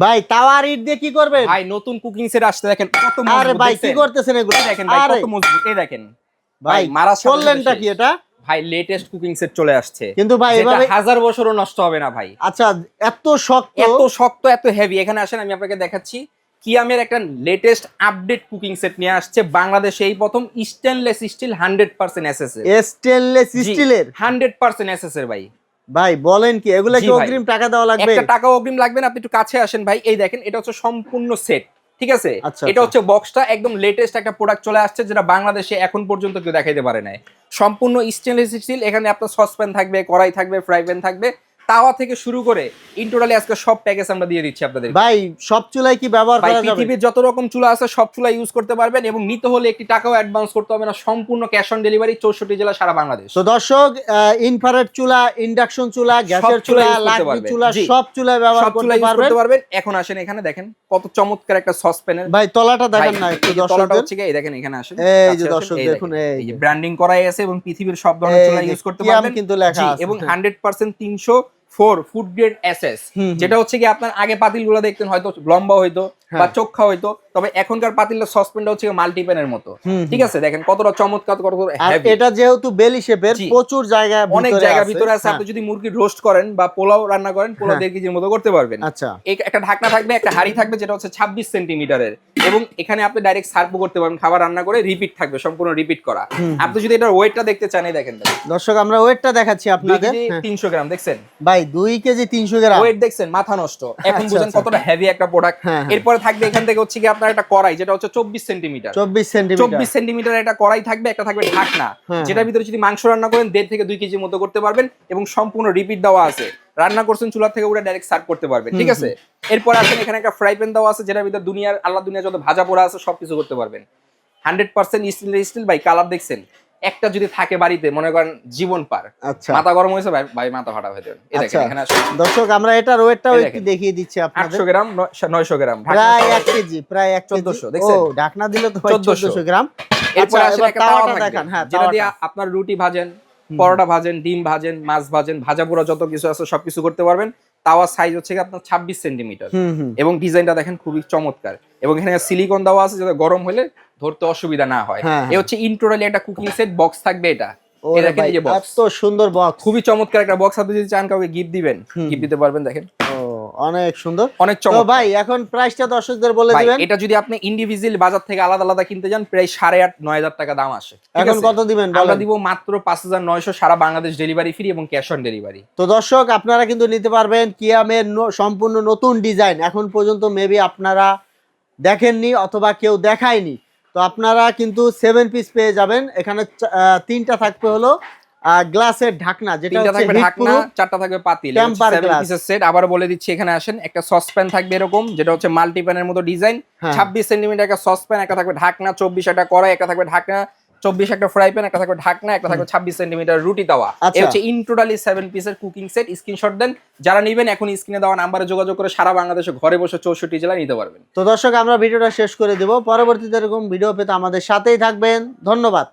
ভাই টাওয়ার ইট দিয়ে কি করবেন? ভাই নতুন কুকিং সেট আসছে, দেখেন কত মজবুত। আরে ভাই কি করতেছেন এগুলো? দেখেন ভাই কত মজবুত, এই দেখেন ভাই মারা করলেনটা কি এটা? ভাই লেটেস্ট কুকিং সেট চলে আসছে, কিন্তু ভাই যেটা এভাবে 1000 বছরও নষ্ট হবে না ভাই। আচ্ছা এত শক্ত, এত শক্ত, এত হেভি। এখানে আসেন আমি আপনাকে দেখাচ্ছি, কিয়ামের একটা লেটেস্ট আপডেট কুকিং সেট নিয়ে আসছে বাংলাদেশে এই প্রথম, স্টেনলেস স্টিল 100% এসএস এর। স্টেনলেস স্টিলের 100% এসএস এর ভাই। ভাই বলেন কি এগুলা কি জি ভাই। অগ্রিম টাকা দেওয়া লাগবে? একটা টাকাও অগ্রিম লাগবে না, আপনি একটু কাছে আসেন ভাই। এই দেখেন এটা হচ্ছে সম্পূর্ণ সেট, ঠিক আছে? আচ্ছা, এটা আচ্ছা। হচ্ছে বক্সটা, একদম লেটেস্ট একটা প্রোডাক্ট চলে আসছে যেটা বাংলাদেশে এখন পর্যন্ত কেউ দেখাইতে পারে নাই। সম্পূর্ণ স্টেনলেস স্টিল, এখানে আপনার সসপ্যান থাকবে, কড়াই থাকবে, ফ্রাই প্যান থাকবে, তাওয়া থেকে শুরু করে ইন টোটালি আজকে সব প্যাকেজ আমরা দিয়ে দিচ্ছি আপনাদের। ভাই সব চুলাই কি ব্যবহার ভাই করা যাবে? পৃথিবীর যত রকম চুলা আছে সব চুলা ইউজ করতে পারবেন, এবং নিতে হলে একটি টাকাও অ্যাডভান্স করতে হবে না, সম্পূর্ণ ক্যাশ অন ডেলিভারি 64 জেলা সারা বাংলাদেশ। তো দর্শক ইনফ্রারেড চুলা, ইন্ডাকশন চুলা, গ্যাসের চুলা চুলা, use করতে লাকড়ি পারবেন। চুলা জি। সব চুলা ব্যবহার সব চুলা ইউজ করতে করতে পারবেন। পারবেন। এখন আসেন এখানে দেখেন কত চমৎকার একটা সসপ্যানের। ভাই তলাটা দেখেন না একটু তলাটা দর্শকদের। হচ্ছে কি, এই দেখেন এখানে আসেন, এই যে কাছে আসেন, দর্শক এই দেখুন, দেখেন, এই এই যে যে ব্র্যান্ডিং করাই আছে এবং পৃথিবীর সব ধরনের এই চুলা যে ইউজ করতে কিয়াম পারবেন কিন্তু লেখা জি, আছে। এবং 100% 304 ফুড গ্রেড এসএস, যেটা হচ্ছে কি আপনার আগে পাতিলগুলো দেখতেন হয়তো লম্বা হইতো বা চোখা হইতো, তবে এখনকার পাতিলের সসপ্যানটা হচ্ছে মাল্টিপ্যানের মতো, ঠিক আছে? দেখেন কতটা চমৎকার, কত আর হেভি। এটা যেহেতু বেলি শেপের, জি। প্রচুর জায়গা অনেক জায়গা ভিতরে আছে, আপনি যদি মুরগি রোস্ট করেন বা পোলাও রান্না করেন, পোলাও 1.5 কেজির মতো করতে পারবেন। আচ্ছা। একটা ঢাকনা থাকবে, একটা হাঁড়ি থাকবে যেটা হচ্ছে 26 সেন্টিমিটারের, এবং এখানে আপনি ডাইরেক্ট সার্ভও করতে পারবেন, খাবার রান্না করে রিপিট থাকবে, সম্পূর্ণ রিপিট করা। আপনি যদি এটার ওয়েটটা দেখতে চান, এই দেখেন দর্শক আমরা ওয়েটটা দেখাচ্ছি আপনাদের। 300 গ্রাম দেখছেন ভাই 2 কেজি 300 গ্রাম ওয়েট, দেখছেন মাথা নষ্ট। এখন আচ্ছা, বুঝেন আচ্ছা। কতটা হেভি একটা প্রোডাক্ট। হ্যাঁ, হ্যাঁ। এরপরে থাকবে এখান থেকে হচ্ছে কি আপনার একটা কড়াই, যেটা হচ্ছে 24 সেন্টিমিটার 24 সেন্টিমিটার 24 সেন্টিমিটার একটা কড়াই থাকবে, একটা থাকবে ঢাকনা, হ্যাঁ, যেটার ভিতরে যদি মাংস রান্না করেন 1.5 থেকে 2 কেজির মতো করতে পারবেন, এবং সম্পূর্ণ রিপিট দেওয়া আছে। রান্না করছেন চুলা থেকে উঠে ডাইরেক্ট সার্ভ করতে পারবেন, ঠিক আছে? এরপর আসেন এখানে একটা ফ্রাই প্যান দেওয়া আছে, যেটার ভিতরে দুনিয়ার আল্লাহ দুনিয়া যত ভাজা পোড়া আছে সবকিছু করতে পারবেন। 100% স্টিল ভাই। কালার দেখছেন, একটা যদি থাকে বাড়িতে মনে করেন জীবন পার। আচ্ছা। মাথা গরম হয়েছে ভাই, ভাই মাথা ফাটা হয়ে যাবে। এই দেখেন এখানে আসেন দর্শক আমরা এটার ওয়েটটাও এই একটু দেখেন। দেখিয়ে দিচ্ছি আপনাদের। 800 গ্রাম 900 গ্রাম প্রায় 1 কেজি, প্রায় 1 কেজি। 1400 দেখছেন? ও ঢাকনা দিলে তো 1400 গ্রাম। এরপর আচ্ছা আসেন এবার একটা তাওয়া তাওয়াটা থাকবে, দেখান। হ্যাঁ যেটা দিয়ে তাওয়াটা। আপনার রুটি ভাজেন, পরোটা ভাজেন, ডিম ভাজেন, মাছ ভাজেন, ভাজা পোড়া যত কিছু আছে সবকিছু করতে পারবেন। তাওয়ার সাইজ হচ্ছে কি আপনার 26 সেন্টিমিটার, এবং ডিজাইনটা দেখেন খুবই চমৎকার, এবং এখানে সিলিকন দেওয়া আছে যাতে গরম হলে ধরতে অসুবিধা না হয়। হ্যাঁ, এই হচ্ছে ইনটোটালি একটা কুকিং সেট বক্স থাকবে এটা। এই ওরে দেখেন ভাই এই যে বক্স, এত সুন্দর বক্স, খুবই চমৎকার একটা বক্স। আপনি যদি চান কাউকে গিফট দিবেন, গিফট দিতে পারবেন। দেখেন ও অনেক সুন্দর, অনেক তো চমৎকার। ভাই এখন প্রাইসটা দর্শকদের বলে ভাই দিবেন। এটা যদি আপনি ইন্ডিভিজুয়াল বাজার থেকে আলাদা আলাদা কিনতে যান, প্রায় 8,500-9,000 টাকা দাম আসে। ঠিক এখন আছে? কত দিবেন আমরা বলেন? দিব মাত্র 5,900 সারা বাংলাদেশ ডেলিভারি ফ্রি এবং ক্যাশ অন ডেলিভারি। তো দর্শক আপনারা কিন্তু নিতে পারবেন কিয়ামের সম্পূর্ণ নতুন ডিজাইন, এখন পর্যন্ত মেবি আপনারা দেখেননি অথবা কেউ দেখায়নি। তো আপনারা কিন্তু 7 পিস পেয়ে যাবেন। এখানে 3টা থাকবে হলো গ্লাসের ঢাকনা, যেটা 3টা হচ্ছে থাকবে হিট ঢাকনা, প্রুফ 4টা থাকবে পাতিল, টেম্পার 7 গ্লাস। পিসের সেট। আবার বলে দিচ্ছি, এখানে আসেন একটা সসপ্যান থাকবে এরকম, যেটা হচ্ছে মাল্টি প্যানের মতো ডিজাইন, 26 সেন্টিমিটার একটা সসপ্যান, একটা থাকবে ঢাকনা, 24 একটা কড়াই, একটা থাকবে ঢাকনা, 24 একটা ফ্রাই প্যান, একটা থাকবে ঢাকনা, একটা থাকবে 26 সেন্টিমিটার রুটি তাওয়া। এই হচ্ছে ইন টোটালি 7 পিসের কুকিং সেট। স্ক্রিনশট দেন, যারা নেবেন এখন স্ক্রিনে দেওয়া নাম্বারে যোগাযোগ করে সারা বাংলাদেশে ঘরে বসে 64 জেলায় নিতে পারবেন। তো দর্শক আমরা ভিডিওটা শেষ করে দেব, পরবর্তীতে এরকম ভিডিও পেতে আমাদের সাথেই থাকবেন। ধন্যবাদ।